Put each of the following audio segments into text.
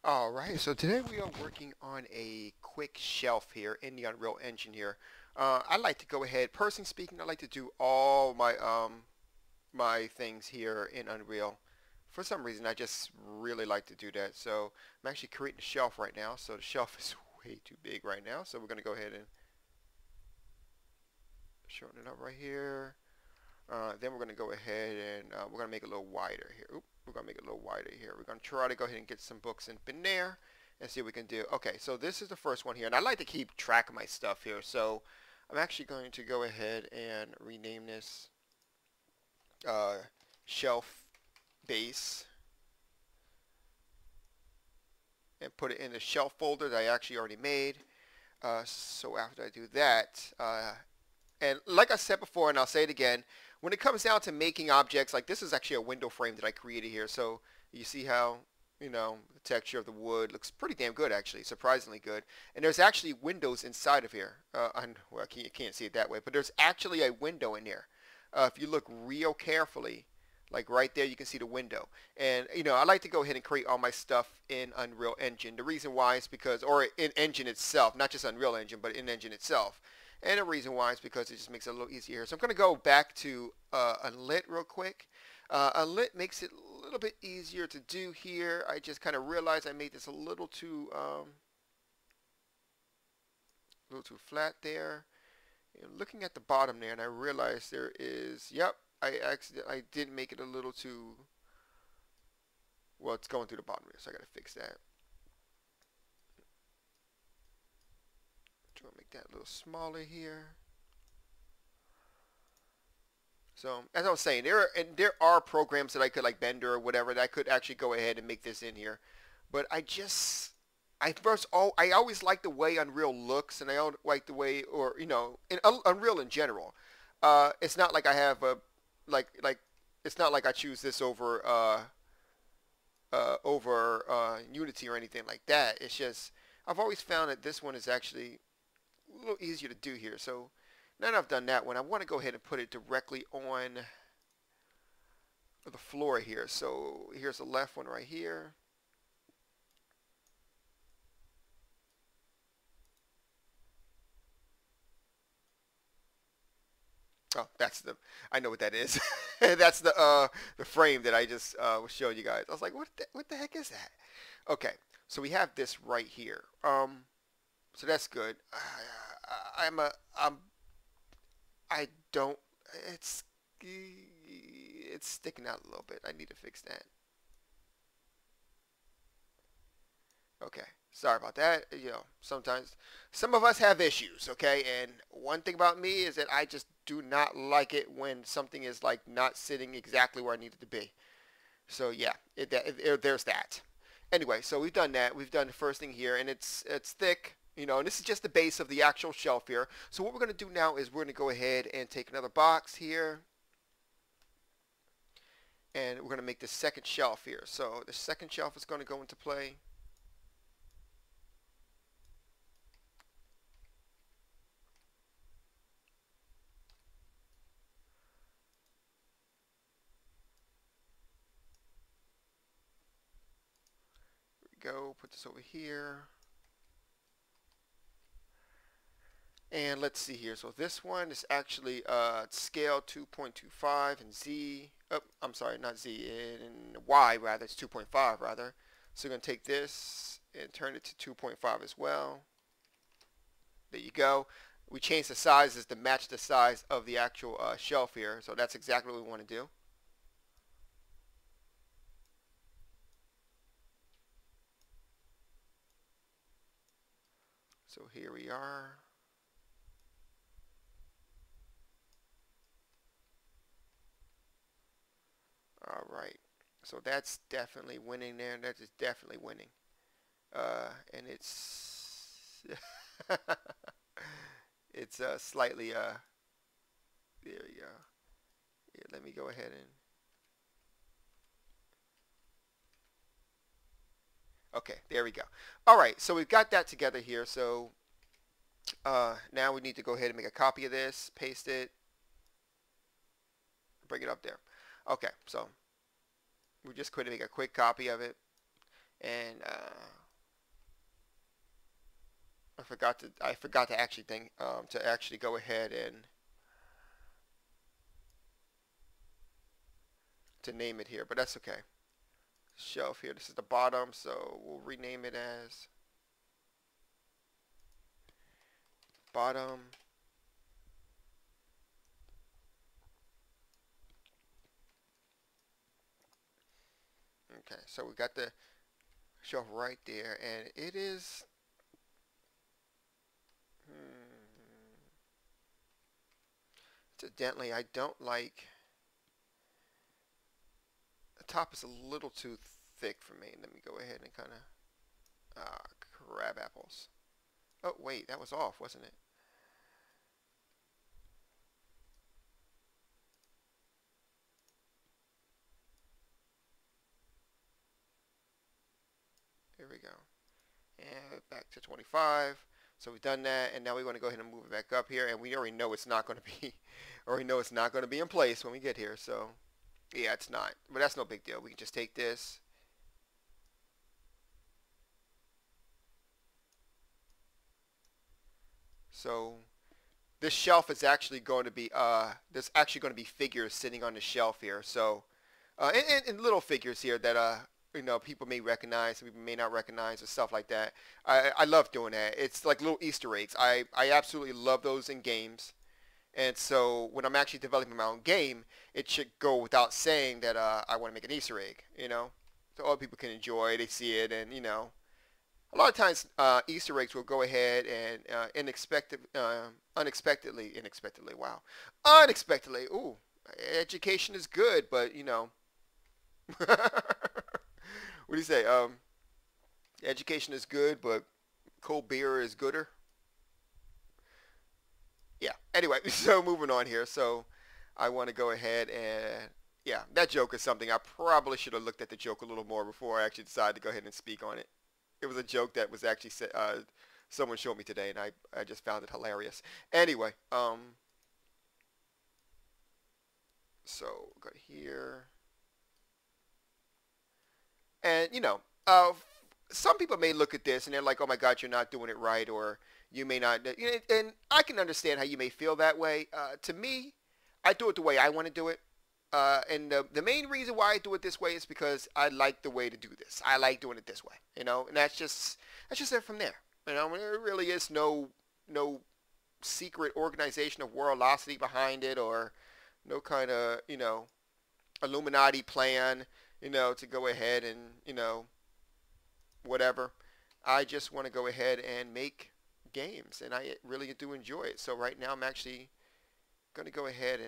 All right, so today we are working on a quick shelf here in the Unreal Engine here. I like to go ahead, personally speaking, I like to do all my things here in Unreal. For some reason, I just really like to do that. So I'm actually creating a shelf right now. So the shelf is way too big right now. So we're gonna go ahead and shorten it up right here. Then we're gonna go ahead and we're gonna make it a little wider here. Oop, we're gonna make it a little wider here. We're gonna try to go ahead and get some books in there and see what we can do. Okay, so this is the first one here, and I like to keep track of my stuff here. So I'm actually going to go ahead and rename this uh, shelf base and put it in the shelf folder that I actually already made. So after I do that, and like I said before, and I'll say it again, when it comes down to making objects, like this is actually a window frame that I created here. So you see how, the texture of the wood looks pretty damn good, actually, surprisingly good. And there's actually windows inside of here. Well, you can't see it that way, but there's actually a window in there. If you look real carefully, like right there, you can see the window. And, I like to go ahead and create all my stuff in Unreal Engine. The reason why is because, or in Engine itself, not just Unreal Engine, but in Engine itself. And the reason why is because it just makes it a little easier. So I'm going to go back to Unlit real quick. Unlit makes it a little bit easier to do here. I just kind of realized I made this a little too flat there. And looking at the bottom there, and I realized there is, yep, I did make it a little too, well, it's going through the bottom here, so I got to fix that. I'm going to make that a little smaller here. So as I was saying, there are programs that I could, like Bender or whatever, that I could actually go ahead and make this in here. But I always like the way Unreal looks, and I don't like the way, or in Unreal in general. It's not like I have a like it's not like I choose this over Unity or anything like that. It's just I've always found that this one is actually a little easier to do here. So now that I've done that one, I want to go ahead and put it directly on the floor here. So here's the left one right here. Oh, I know what that is. That's the frame that I just was showing you guys. I was like, what the heck is that? Okay, so we have this right here. So that's good. I'm a, I'm, I don't, it's, it's sticking out a little bit. I need to fix that. Okay, sorry about that. Sometimes some of us have issues, okay? And one thing about me is that I just do not like it when something is like not sitting exactly where I need it to be. So yeah, there's that. Anyway, so we've done that. We've done the first thing here, and it's thick, and this is just the base of the actual shelf here. So what we're going to do now is we're going to go ahead and take another box here, and we're going to make the second shelf here. So the second shelf is going to go into play. Go put this over here, and let's see here. So this one is actually scale 2.25 and Z, oh, I'm sorry, not Z, in Y rather, it's 2.5 rather. So we're going to take this and turn it to 2.5 as well. There you go. We changed the sizes to match the size of the actual shelf here, so that's exactly what we want to do. So here we are. All right. So that's definitely winning there. That is definitely winning. And it's it's slightly there we go. Here, let me go ahead and okay, there we go. All right, so we've got that together here. So now we need to go ahead and make a copy of this, paste it, bring it up there. Okay, so we're just going to make a quick copy of it, and I forgot to actually go ahead and to name it here, but that's okay. Shelf here. This is the bottom, so we'll rename it as bottom. Okay, so we got the shelf right there, and it is. Incidentally, I don't like the top is a little too thick for me. Let me go ahead and kind of crab apples. Oh wait, that was off, wasn't it? Here we go. And back to 25. So we've done that, and now we want to go ahead and move it back up here, and we already know it's not going to be, already know it's not going to be in place when we get here. So yeah, it's not, but that's no big deal. We can just take this. So this shelf is actually going to be there's actually going to be figures sitting on the shelf here. So and little figures here that people may recognize, people may not recognize, and stuff like that. I love doing that. It's like little Easter eggs. I absolutely love those in games. And so when I'm actually developing my own game, it should go without saying that I want to make an Easter egg. So other people can enjoy. They see it, and a lot of times Easter eggs will go ahead and wow, unexpectedly. Ooh, education is good, but what do you say? Education is good, but cold beer is gooder. Yeah. Anyway, so moving on here. So I want to go ahead and yeah, that joke is something I probably should have looked at the joke a little more before I actually decided to go ahead and speak on it. It was a joke that was actually someone showed me today, and I just found it hilarious. Anyway, so go to here, and some people may look at this and they're like, "Oh my God, you're not doing it right," or you may not. And I can understand how you may feel that way. To me, I do it the way I want to do it. And the main reason why I do it this way is because I like the way to do this. I like doing it this way, and that's just it from there. There really is no secret organization of worldosity behind it, or no kind of Illuminati plan, to go ahead and whatever. I just want to go ahead and make games, and I really do enjoy it. So right now I'm actually going to go ahead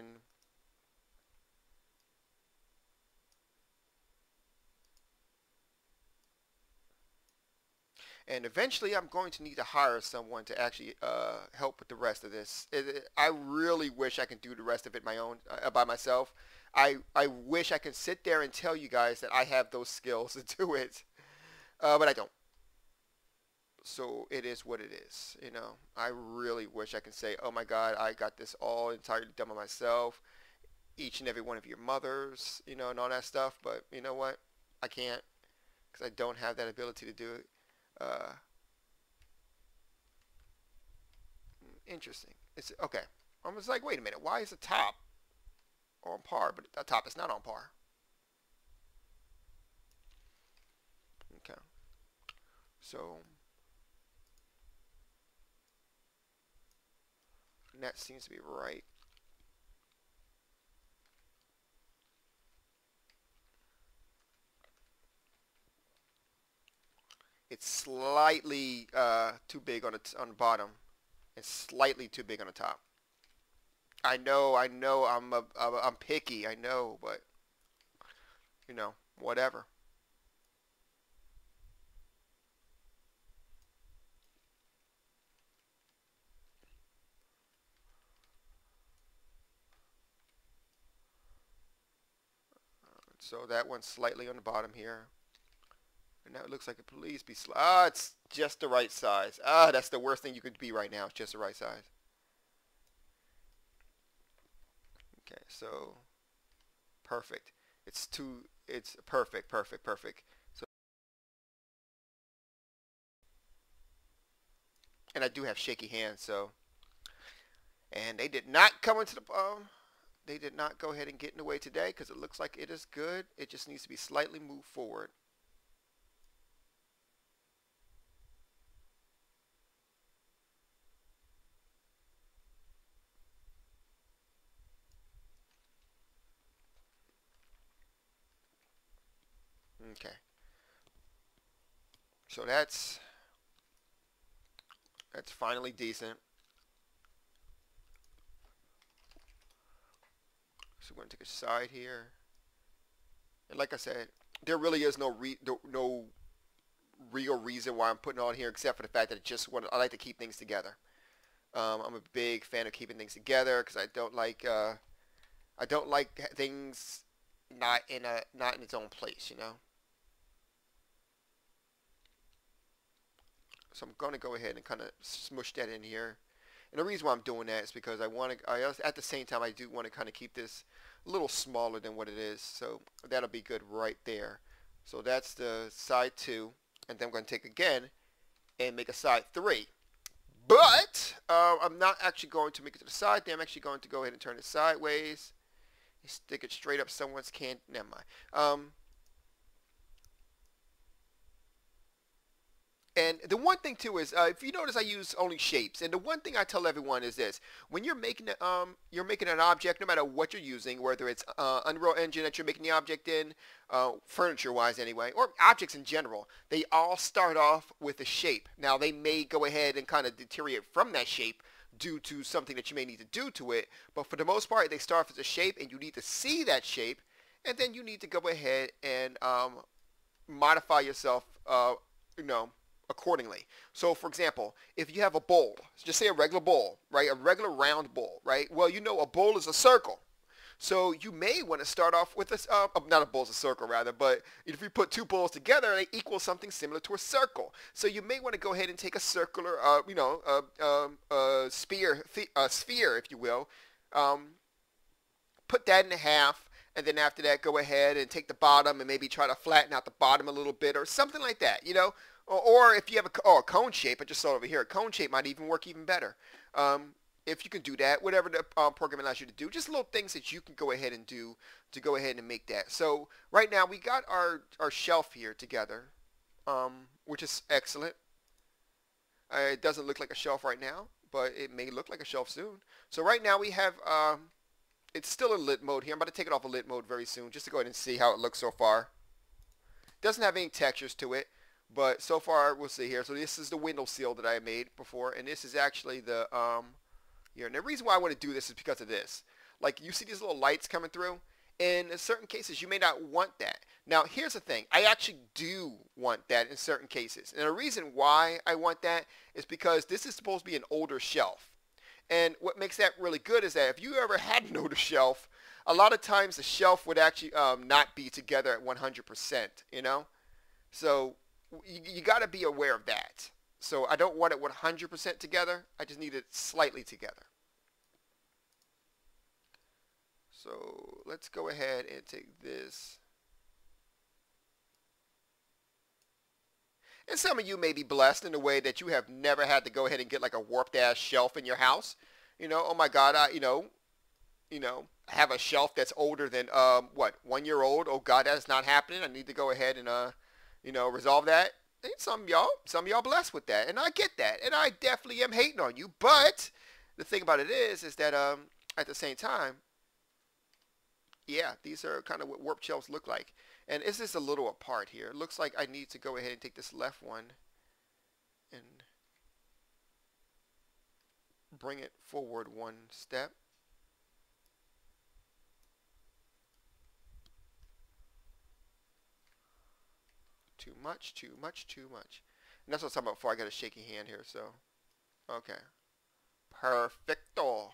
and eventually I'm going to need to hire someone to actually help with the rest of this. I really wish I could do the rest of it my own by myself. I wish I could sit there and tell you guys that I have those skills to do it, but I don't. So it is what it is. I really wish I could say, oh my God, I got this all entirely done by myself. Each and every one of your mothers, and all that stuff. But you know what? I can't because I don't have that ability to do it. Uh, Interesting. It's okay. I was like, wait a minute. Why is the top on par, but the top is not on par? Okay. So that seems to be right. It's slightly too big on the bottom. It's slightly too big on the top. I know. I'm picky. I know, but whatever. So that one's slightly on the bottom here. And now it looks like a police be it's just the right size. That's the worst thing you could be right now. It's just the right size. Okay, so perfect. It's perfect, perfect, perfect. So and I do have shaky hands, so. And they did not come into the they did not go ahead and get in the way today because it looks like it is good. It just needs to be slightly moved forward. Okay. So that's finally decent. So we're going to take a side here. And like I said, there really is no real reason why I'm putting on here except for the fact that I like to keep things together. I'm a big fan of keeping things together because I don't like things not in its own place, you know. So I'm going to go ahead and kind of smush that in here. And the reason why I'm doing that is because at the same time, I do want to kind of keep this a little smaller than what it is. So that'll be good right there. So that's the side 2. And then I'm going to take again and make a side 3. But I'm not actually going to make it to the side there. I'm actually going to go ahead and turn it sideways. Stick it straight up someone's can. Never mind. And the one thing too is, if you notice, I use only shapes. And the one thing I tell everyone is this: when you're making an object, no matter what you're using, whether it's Unreal Engine that you're making the object in, furniture-wise anyway, or objects in general, they all start off with a shape. Now they may go ahead and kind of deteriorate from that shape due to something that you may need to do to it, but for the most part, they start off as a shape, and you need to see that shape, and then you need to go ahead and modify yourself, you know, accordingly. So for example, if you have a bowl, just say a regular bowl, right? A regular round bowl, right? Well, you know a bowl is a circle. So you may want to start off with a, not a bowl is a circle rather, but if you put two bowls together, they equal something similar to a circle. So you may want to go ahead and take a circular, sphere, if you will, put that in half, and then after that, go ahead and take the bottom and maybe try to flatten out the bottom a little bit or something like that, you know? Or if you have a cone shape, I just saw it over here, a cone shape might even work even better. If you can do that, whatever the program allows you to do, just little things that you can go ahead and do to go ahead and make that. So right now we got our shelf here together, which is excellent. It doesn't look like a shelf right now, but it may look like a shelf soon. So right now we have, it's still in lit mode here. I'm about to take it off of lit mode very soon just to go ahead and see how it looks so far. Doesn't have any textures to it, but so far we'll see here. So this is the window sill that I made before, and this is actually the here. And the reason why I want to do this is because of this. Like, you see these little lights coming through? In certain cases, you may not want that. Now, here's the thing. I actually do want that in certain cases. And the reason why I want that is because this is supposed to be an older shelf. And what makes that really good is that if you ever had an older shelf, a lot of times the shelf would actually not be together at 100%, you know? So you got to be aware of that. So I don't want it 100% together. I just need it slightly together. So let's go ahead and take this. And some of you may be blessed in a way that you have never had to go ahead and get like a warped ass shelf in your house. You know, oh my God, have a shelf that's older than, 1 year old. Oh God, that's not happening. I need to go ahead and, resolve that. And some of y'all blessed with that. And I get that. And I definitely am hating on you. But the thing about it is that, at the same time, yeah, these are kind of what warped shelves look like. And it's just a little apart here. It looks like I need to go ahead and take this left one and bring it forward one step. Too much, too much, too much. And that's what I'm talking about before I got a shaky hand here, so. Okay. Perfecto.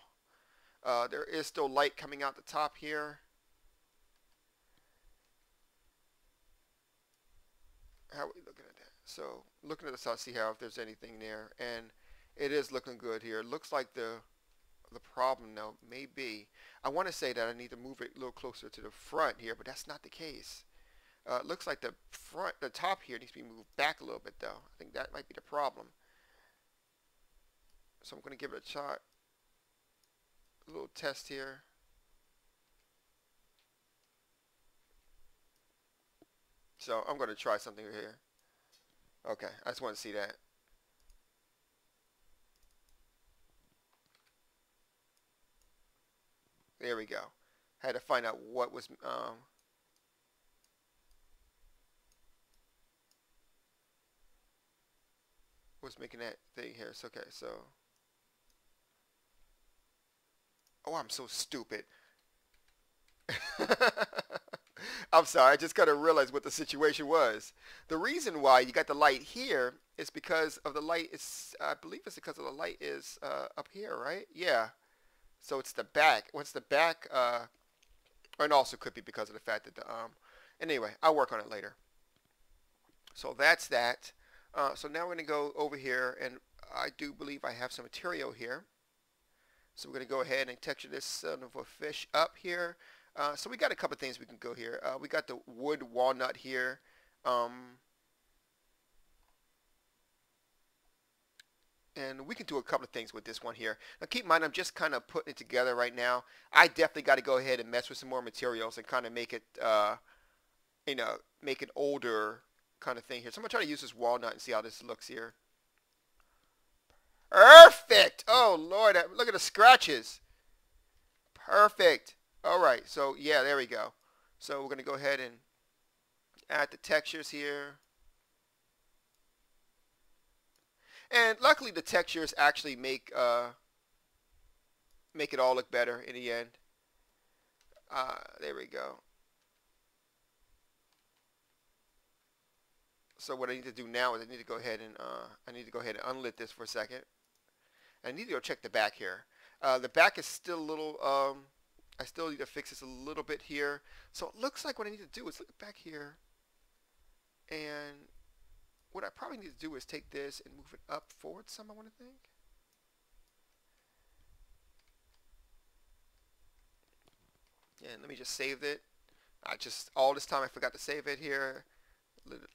There is still light coming out the top here. How are we looking at that? So, looking at the side, see how if there's anything there. And it is looking good here. It looks like the problem now may be, I want to say that I need to move it a little closer to the front here, but that's not the case. It looks like the top here needs to be moved back a little bit though. I think that might be the problem. So I'm going to give it a shot. A little test here. So I'm going to try something here. Okay, I just want to see that. There we go. Had to find out what was making that thing here. So okay, so oh, I'm so stupid. I'm sorry, I just gotta realize what the situation was. The reason why you got the light here is because of the light is, I believe it's because of the light is up here, right? Yeah. So it's the back. Once the back, and also could be because of the fact that the anyway, I'll work on it later. So that's that. So now we're gonna go over here, and I do believe I have some material here. So we're going to go ahead and texture this son of a fish up here. So we got a couple things we can go here. We got the wood walnut here. And we can do a couple of things with this one here. Now keep in mind, I'm just kind of putting it together right now. I definitely got to go ahead and mess with some more materials and kind of make it, make it older kind of thing here. So I'm going to try to use this walnut and see how this looks here. Perfect. Oh, Lord. Look at the scratches. Perfect. All right. So, yeah, there we go. So we're going to go ahead and add the textures here. And luckily, the textures actually make it all look better in the end. There we go. So what I need to do now is I need to go ahead and unlit this for a second. I need to go check the back here. The back is still a little, I still need to fix this a little bit here. So it looks like what I need to do is look back here. And what I probably need to do is take this and move it up forward some, I want to think. And let me just save it. All this time I forgot to save it here.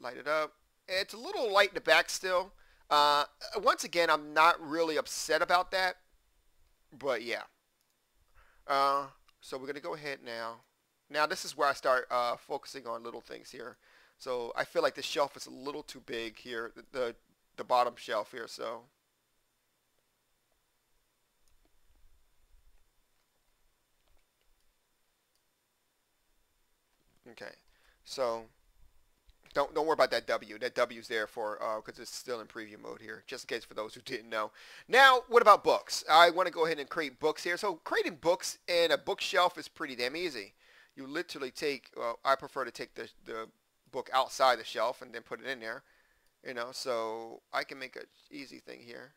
Light it up. It's a little light in the back still. Once again, I'm not really upset about that, but yeah. So we're going to go ahead now. Now this is where I start focusing on little things here. So I feel like this shelf is a little too big here, the bottom shelf here. So okay, so don't worry about that W. That W's there for because it's still in preview mode here, just in case for those who didn't know. Now, what about books? I want to go ahead and create books here. So creating books in a bookshelf is pretty damn easy. You literally take. Well, I prefer to take the book outside the shelf and then put it in there. You know, so I can make an easy thing here.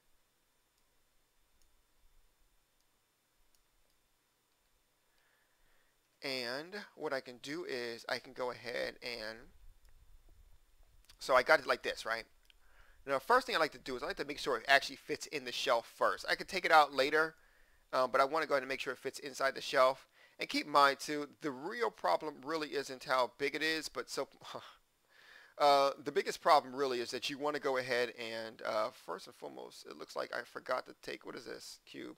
And what I can do is I can go ahead and so I got it like this, right? Now, the first thing I like to do is I like to make sure it actually fits in the shelf first. I could take it out later, but I want to go ahead and make sure it fits inside the shelf. And keep in mind, too, the real problem really isn't how big it is, but so the biggest problem really is that you want to go ahead and, first and foremost, it looks like I forgot to take, what is this? Cube.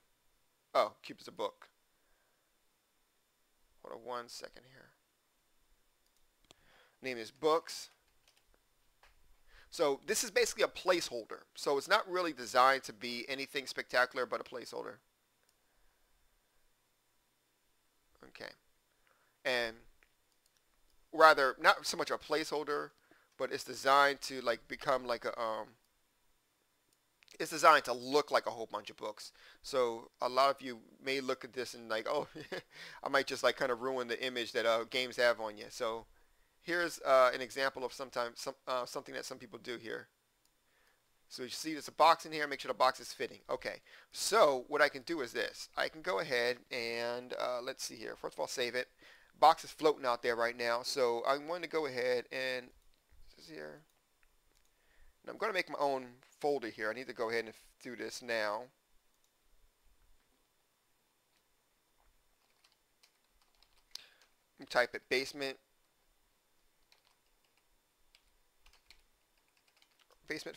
Oh, cube is a book. Hold on 1 second here. Name is books. So this is basically a placeholder. So it's not really designed to be anything spectacular but a placeholder. Okay. And rather, not so much a placeholder, but it's designed to like become like a, it's designed to look like a whole bunch of books. So a lot of you may look at this and like, oh, I might just like kind of ruin the image that games have on you. So here's an example of something that some people do here. So you see there's a box in here, make sure the box is fitting. Okay, so what I can do is this. I can go ahead and let's see here. First of all, save it. Box is floating out there right now. So I'm going to go ahead and this is here. And I'm going to make my own folder here. I need to go ahead and do this now. Type it basement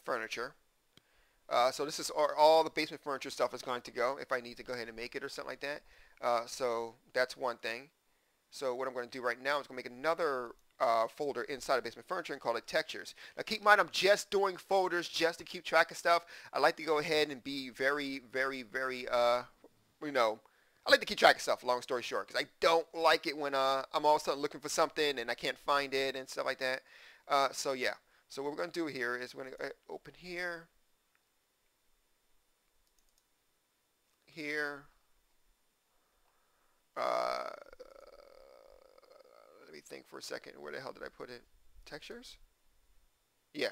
furniture. So this is all the basement furniture stuff is going to go if I need to go ahead and make it or something like that. So that's one thing. So what I'm going to do right now is going to make another folder inside of basement furniture and call it textures. Now keep in mind I'm just doing folders just to keep track of stuff. I like to go ahead and be very, very, very, you know, I like to keep track of stuff, long story short, because I don't like it when I'm all of a sudden looking for something and I can't find it and stuff like that. So yeah. So what we're going to do here is we're going to open here, here. Uh, Let me think for a second. Where the hell did I put it? Textures? Yeah.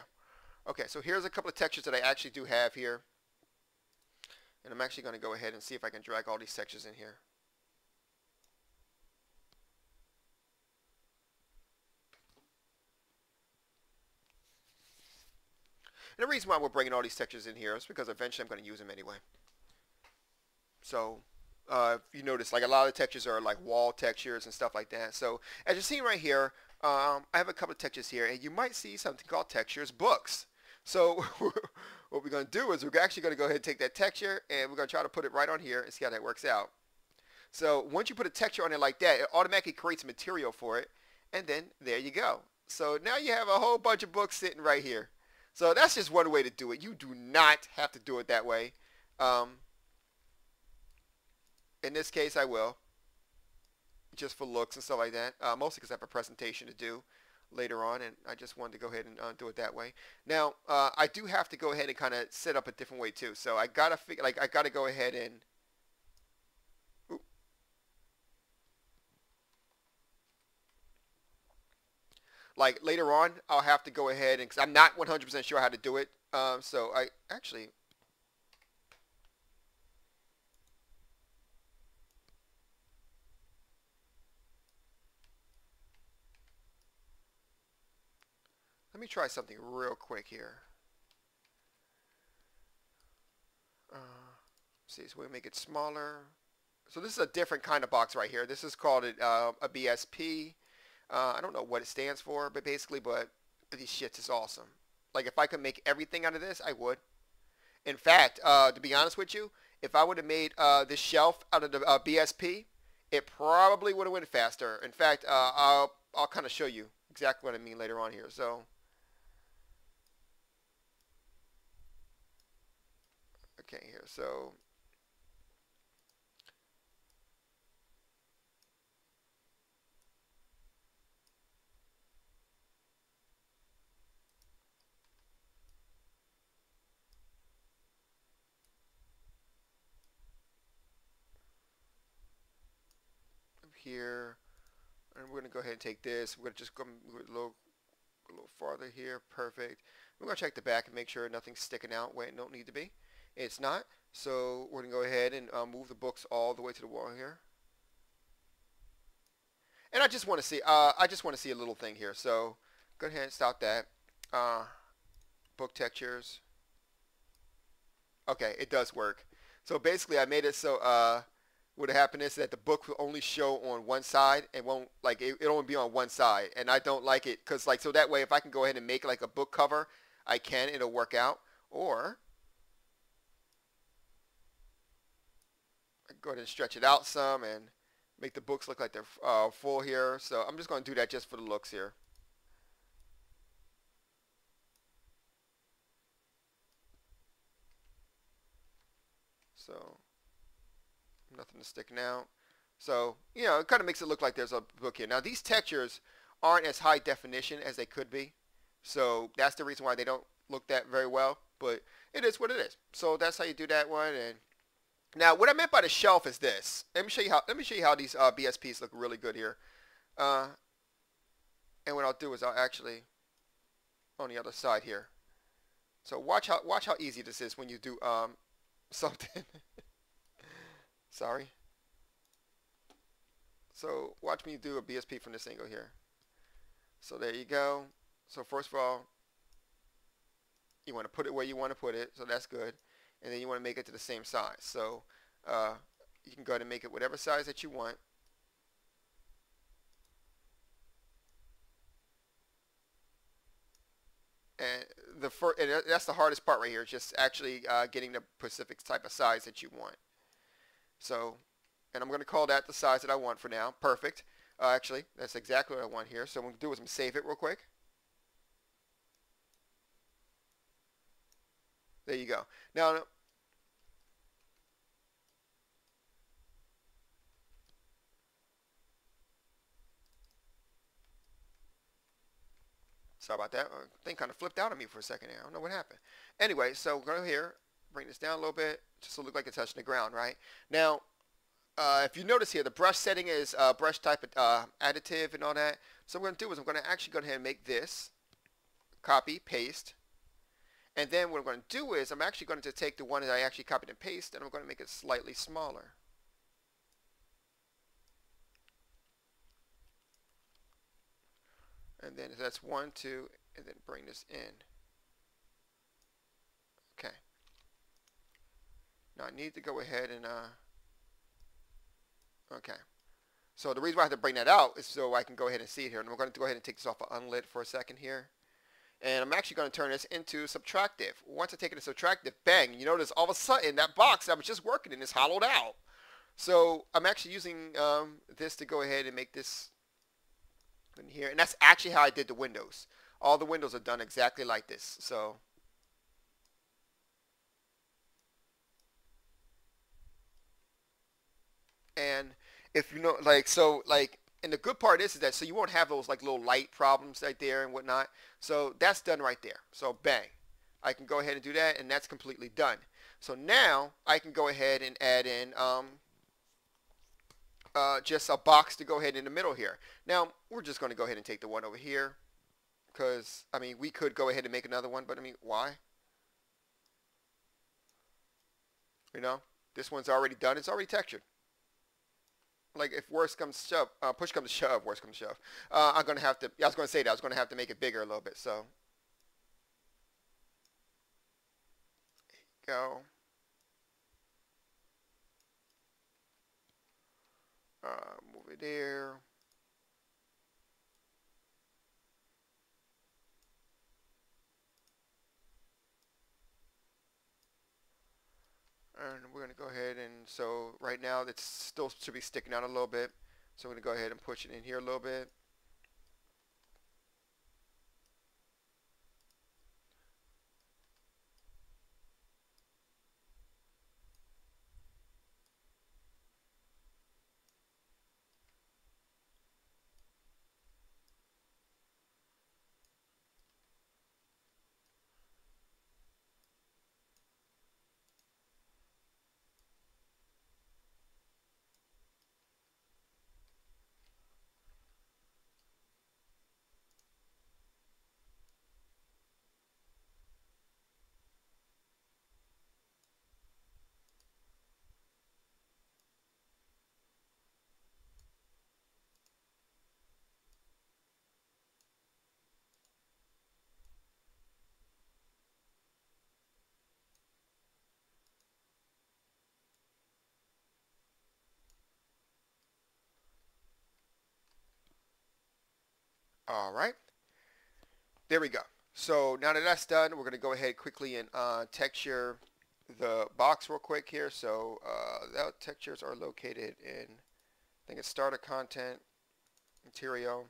Okay, so here's a couple of textures that I actually do have here. And I'm actually going to go ahead and see if I can drag all these textures in here. And the reason why we're bringing all these textures in here is because eventually I'm going to use them anyway. So if you notice, like a lot of the textures are like wall textures and stuff like that. So as you're seeing right here, I have a couple of textures here, and you might see something called textures books. So what we're going to do is we're actually going to go ahead and take that texture, and we're going to try to put it right on here and see how that works out. So once you put a texture on it like that, it automatically creates material for it, and then there you go. So now you have a whole bunch of books sitting right here. So that's just one way to do it. You do not have to do it that way. In this case, I will, just for looks and stuff like that. Mostly because I have a presentation to do later on, and I just wanted to go ahead and do it that way. Now, I do have to go ahead and kind of set up a different way too. So I gotta I gotta go ahead and. Oop. Like later on, I'll have to go ahead and, because I'm not 100% sure how to do it. So I actually. Let me try something real quick here. See, so we make it smaller. So this is a different kind of box right here. This is called a BSP. I don't know what it stands for, but basically, these shits is awesome. Like if I could make everything out of this, I would. In fact, to be honest with you, if I would have made this shelf out of the BSP, it probably would have went faster. In fact, I'll kind of show you exactly what I mean later on here. So. Okay, here, so here, and we're going to go ahead and take this. We're going to just go a little farther here. Perfect. We're going to check the back and make sure nothing's sticking out where it don't need to be. It's not. So we're going to go ahead and move the books all the way to the wall here. And I just want to see a little thing here. So go ahead and stop that. Book textures. Okay, it does work. So basically I made it so what happened is that the book will only show on one side and won't like it'll only be on one side, and I don't like it because like so that way if I can go ahead and make like a book cover, I can, it'll work out. Or I can go ahead and stretch it out some and make the books look like they're full here. So I'm just going to do that just for the looks here. So nothing is sticking out. So, you know, it kind of makes it look like there's a book here. Now, these textures aren't as high definition as they could be. So that's the reason why they don't look that very well. But it is what it is. So that's how you do that one. And now, what I meant by the shelf is this. Let me show you how these BSPs look really good here. And what I'll do is I'll actually on the other side here. So watch how easy this is when you do something. Sorry. So watch me do a BSP from this angle here. So there you go. So first of all, you want to put it where you want to put it, so that's good. And then you want to make it to the same size. So you can go ahead and make it whatever size that you want. And that's the hardest part right here, just actually getting the specific type of size that you want. So, and I'm going to call that the size that I want for now. Perfect. Actually, that's exactly what I want here. So what I'm going to do is I'm going to save it real quick. There you go. Now, sorry about that. Thing kind of flipped out on me for a second there. I don't know what happened. Anyway, so go here, bring this down a little bit, just to look like it's touching the ground, right? Now, if you notice here, the brush setting is brush type additive and all that. So what I'm going to do is I'm going to actually go ahead and make this, copy, paste. And then what I'm going to do is I'm actually going to take the one that I actually copied and pasted, and I'm going to make it slightly smaller. And then that's 1, 2, and then bring this in. Okay. Now I need to go ahead and, okay. So the reason why I have to bring that out is so I can go ahead and see it here. And we're going to go ahead and take this off of unlit for a second here. And I'm actually going to turn this into subtractive. Once I take it to subtractive, bang, you notice all of a sudden that box that was just working in is hollowed out. So I'm actually using this to go ahead and make this in here. And that's actually how I did the windows. All the windows are done exactly like this. So and if you know, like, so like, and the good part is that so you won't have those like little light problems right there and whatnot. So that's done right there. So bang, I can go ahead and do that, and that's completely done. So now I can go ahead and add in just a box to go ahead in the middle here. Now we're just going to go ahead and take the one over here, because I mean we could go ahead and make another one, but I mean why? You know, this one's already done. It's already textured. Like if worst comes to shove, push comes to shove, worst comes to shove, I'm gonna have to. I was gonna say that I was gonna have to make it bigger a little bit. So go. Move it there. And we're going to go ahead and so right now it's still should be sticking out a little bit. So we're going to go ahead and push it in here a little bit. All right. There we go. So now that that's done, we're going to go ahead quickly and texture the box real quick here. So the textures are located in, I think it's starter content, material.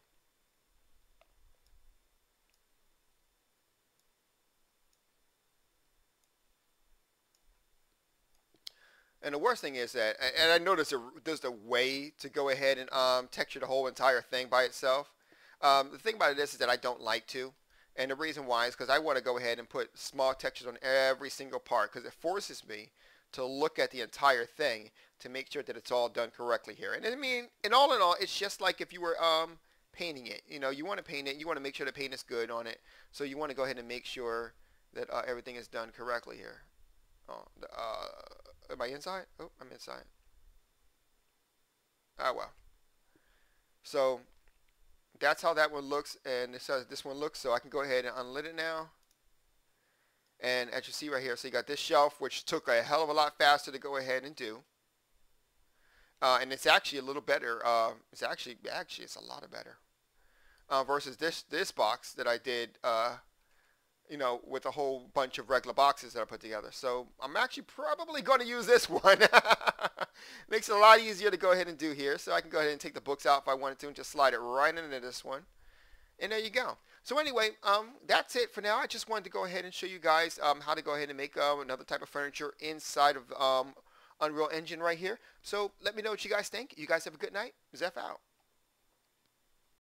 And the worst thing is that, and I know there's a way to go ahead and texture the whole entire thing by itself. The thing about it is that I don't like to. And the reason why is because I want to go ahead and put small textures on every single part because it forces me to look at the entire thing to make sure that it's all done correctly here. And I mean, and all in all, it's just like if you were painting it. You know, you want to paint it, you want to make sure the paint is good on it. So you want to go ahead and make sure that everything is done correctly here. Oh, am I inside? Oh, I'm inside. Ah, well. So that's how that one looks, and this says this one looks. So I can go ahead and unlit it now. And as you see right here, so you got this shelf, which took a hell of a lot faster to go ahead and do. And it's actually a little better. It's actually it's a lot better versus this box that I did. you know, with a whole bunch of regular boxes that I put together. So I'm actually probably going to use this one. Makes it a lot easier to go ahead and do here. So I can go ahead and take the books out if I wanted to and just slide it right into this one. And there you go. So anyway, that's it for now. I just wanted to go ahead and show you guys how to go ahead and make another type of furniture inside of Unreal Engine right here. So let me know what you guys think. You guys have a good night. Zeph out.